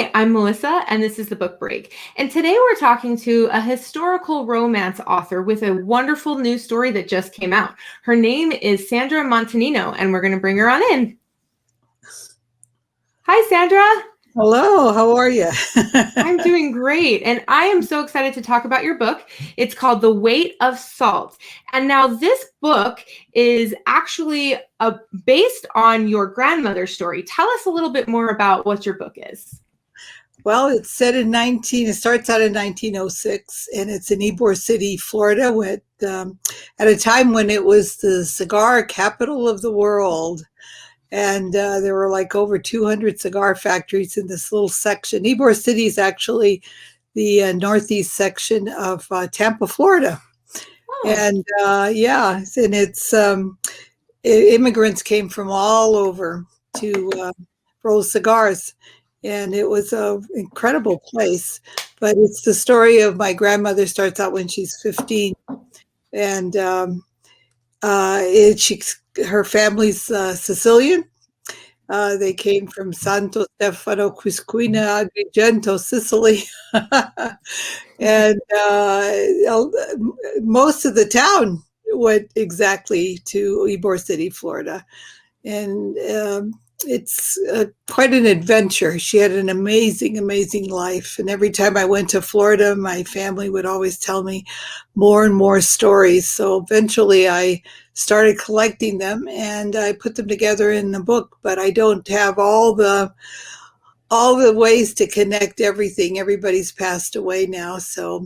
Hi, I'm Melissa, and this is the Book Break. And today we're talking to a historical romance author with a wonderful new story that just came out. Her name is Sandra Montanino, and we're going to bring her on in. Hi, Sandra. Hello, how are you? I'm doing great, and I am so excited to talk about your book. It's called The Weight of Salt. And now this book is actually based on your grandmother's story. Tell us a little bit more about what your book is. Well, it starts out in 1906, and it's in Ybor City, Florida, at a time when it was the cigar capital of the world. And there were like over 200 cigar factories in this little section. Ybor City is actually the northeast section of Tampa, Florida. Oh. And immigrants came from all over to roll cigars, and it was an incredible place. But it's the story of my grandmother. Starts out when she's 15, and her family's Sicilian. They came from Santo Stefano Quisquina Agrigento, Sicily. And most of the town went exactly to Ybor City, Florida. And it's quite an adventure. She had an amazing, amazing life. And every time I went to Florida, my family would always tell me more and more stories. So eventually I started collecting them and I put them together in the book, but I don't have all the ways to connect everything. Everybody's passed away now. So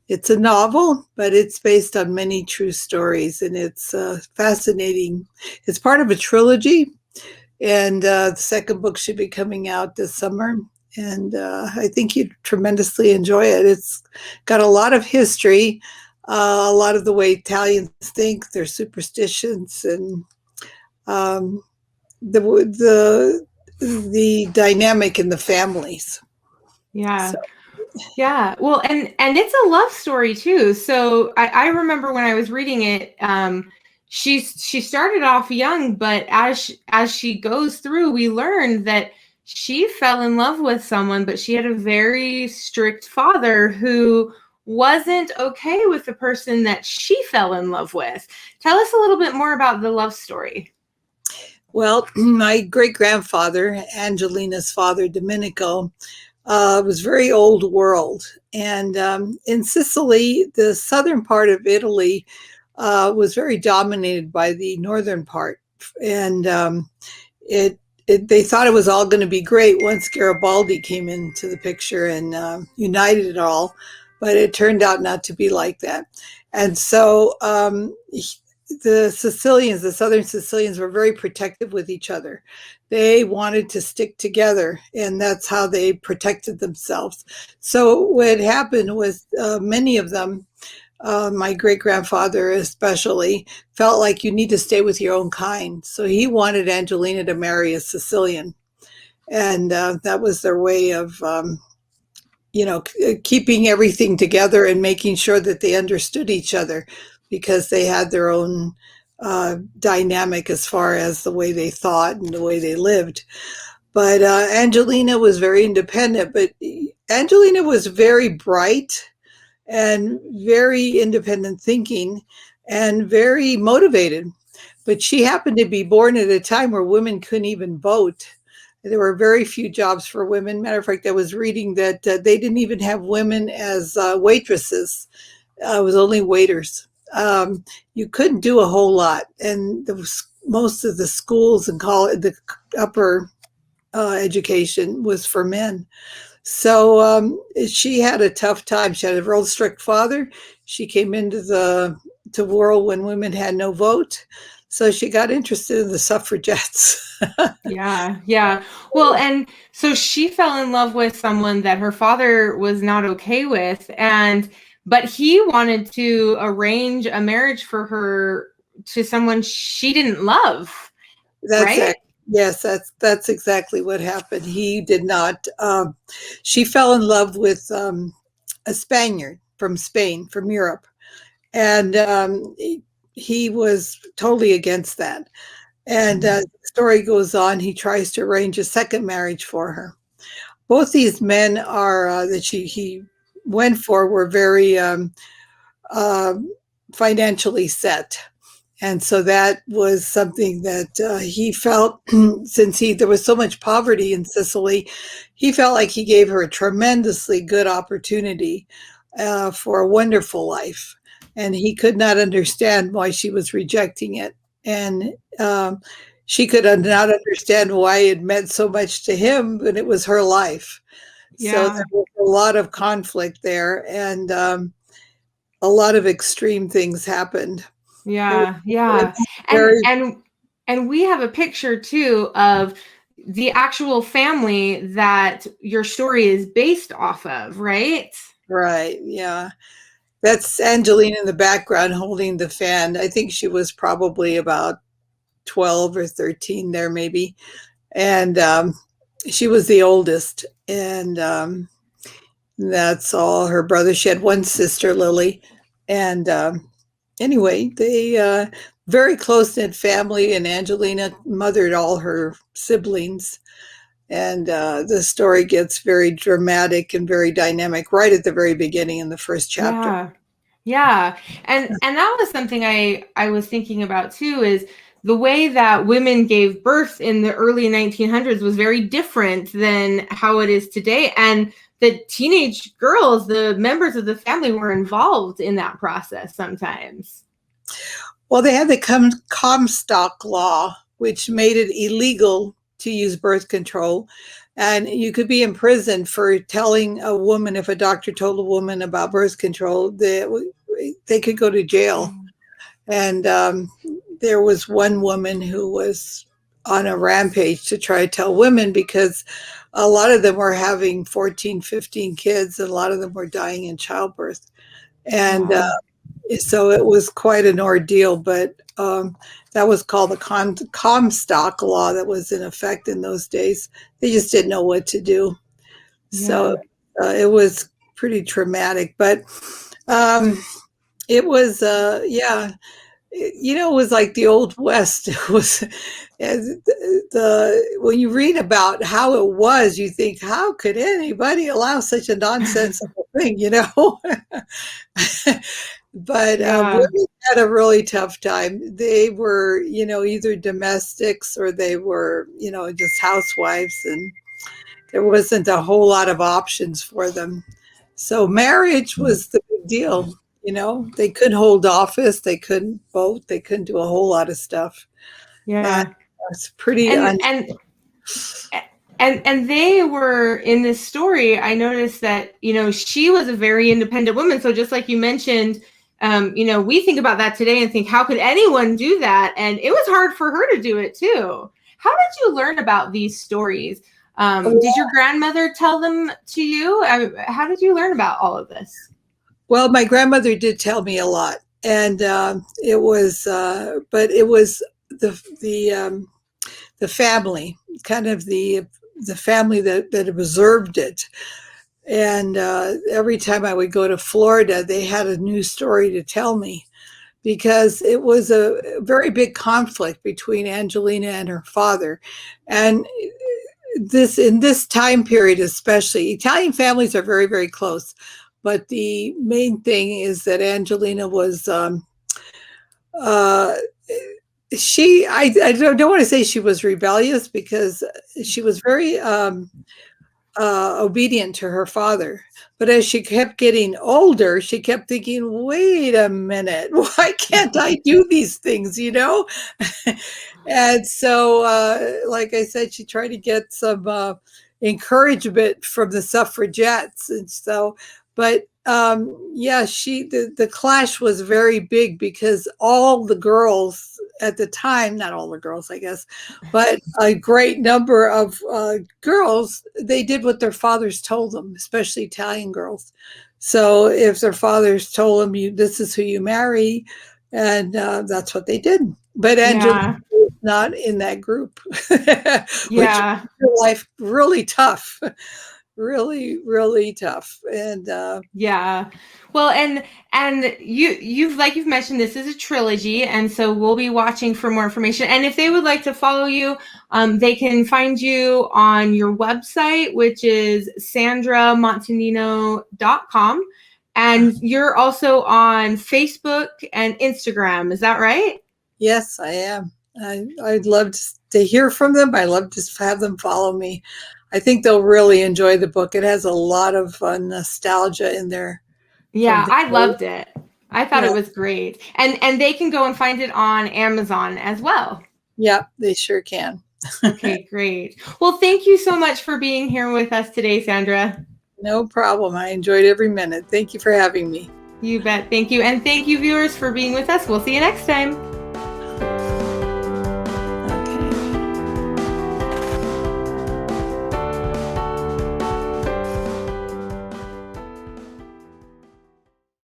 it's a novel, but it's based on many true stories, and it's fascinating. It's part of a trilogy, and the second book should be coming out this summer. And I think you'd tremendously enjoy it. It's got a lot of history, a lot of the way Italians think, their superstitions, and the dynamic in the families. Yeah. So, Yeah. Well, and it's a love story too. So I remember when I was reading it, she started off young, but as she goes through, we learned that she fell in love with someone, but she had a very strict father who wasn't okay with the person that she fell in love with. Tell us a little bit more about the love story. well, my great grandfather, Angelina's father, Domenico, was very old world. And in Sicily, the southern part of Italy was very dominated by the northern part. And they thought it was all going to be great once Garibaldi came into the picture and united it all. But it turned out not to be like that. And so the southern Sicilians, were very protective with each other. They wanted to stick together, and that's how they protected themselves. So what happened was many of them, my great grandfather especially, felt like you need to stay with your own kind. So he wanted Angelina to marry a Sicilian, and that was their way of keeping everything together and making sure that they understood each other, because they had their own dynamic as far as the way they thought and the way they lived. But Angelina was very independent, but Angelina was very bright and very independent thinking and very motivated. But she happened to be born at a time where women couldn't even vote. There were very few jobs for women. Matter of fact, I was reading that they didn't even have women as waitresses. It was only waiters. You couldn't do a whole lot, and most of the schools and college, the upper education was for men. So she had a tough time. She had a real strict father. She came into the world when women had no vote. So she got interested in the suffragettes. Yeah, yeah. Well, and so she fell in love with someone that her father was not okay with, but he wanted to arrange a marriage for her to someone she didn't love, That's right? it. Yes, that's exactly what happened. He did not. She fell in love with a Spaniard from Spain, from Europe, and he was totally against that. And the story goes on. He tries to arrange a second marriage for her, both these men are that he went for were very uh, financially set. And so that was something that he felt, since there was so much poverty in Sicily, he felt like he gave her a tremendously good opportunity for a wonderful life, and he could not understand why she was rejecting it, and she could not understand why it meant so much to him, but it was her life. So Yeah. there was a lot of conflict there, and a lot of extreme things happened. It was, Yeah, it yeah. was And very and and we have a picture too of the actual family that your story is based off of, right? right. Yeah. That's Angelina in the background holding the fan. I think she was probably about 12 or 13 there, maybe. And she was the oldest. And that's all her brother. She had one sister, Lily. And anyway, they very close knit family. And Angelina mothered all her siblings. And the story gets very dramatic and very dynamic right at the very beginning in the first chapter. Yeah. Yeah. And that was something I was thinking about too, is the way that women gave birth in the early 1900s was very different than how it is today. And the teenage girls, the members of the family, were involved in that process sometimes. Well, they had the Comstock law, which made it illegal to use birth control. And you could be imprisoned for telling a woman, if a doctor told a woman about birth control, they could go to jail. And there was one woman who was on a rampage to try to tell women, because a lot of them were having 14, 15 kids, and a lot of them were dying in childbirth. And Wow. so it was quite an ordeal, but that was called the Comstock law that was in effect in those days. They just didn't know what to do. So Yeah. it was pretty traumatic, but um, it was, yeah, it was like the old west. It was when you read about how it was, you think, how could anybody allow such a nonsensical thing, but Yeah. women had a really tough time. They were, either domestics, or they were, just housewives, and there wasn't a whole lot of options for them. So marriage was the big deal. They couldn't hold office, they couldn't vote, they couldn't do a whole lot of stuff. And Yeah. it's pretty And and they were in this story. I noticed that she was a very independent woman. So just like you mentioned, we think about that today and think, how could anyone do that? And it was hard for her to do it too. How did you learn about these stories? Did your grandmother tell them to you? How did you learn about all of this? well, my grandmother did tell me a lot, and it was, but it was the family, kind of the family that observed it. And every time I would go to Florida, they had a new story to tell me, because it was a very big conflict between Angelina and her father. And in this time period, especially, Italian families are very, very close. But the main thing is that Angelina was, uh, I don't want to say she was rebellious, because she was very obedient to her father. But as she kept getting older, she kept thinking, wait a minute, why can't I do these things, And so, like I said, she tried to get some encouragement from the suffragettes. And so, but yeah, the clash was very big, because all the girls at the time, not all the girls, I guess, but a great number of girls, they did what their fathers told them, especially Italian girls. So if their fathers told them, this is who you marry, and that's what they did. But Angela Yeah. was not in that group, which made Yeah. her life really tough. really, really tough. And Yeah. Well, and you've like you've mentioned, this is a trilogy, and so we'll be watching for more information. And if they would like to follow you, they can find you on your website, which is sandramontanino.com. And you're also on Facebook and Instagram. Is that right? yes, I am. I'd love to hear from them. I love to have them follow me. I think they'll really enjoy the book. It has a lot of nostalgia in there from Yeah, the I loved it. I thought yeah, it was great. And they can go and find it on Amazon as well. yeah, they sure can. Okay, great. Well, thank you so much for being here with us today, Sandra. No problem. I enjoyed every minute. Thank you for having me. You bet. Thank you. And thank you, viewers, for being with us. We'll see you next time.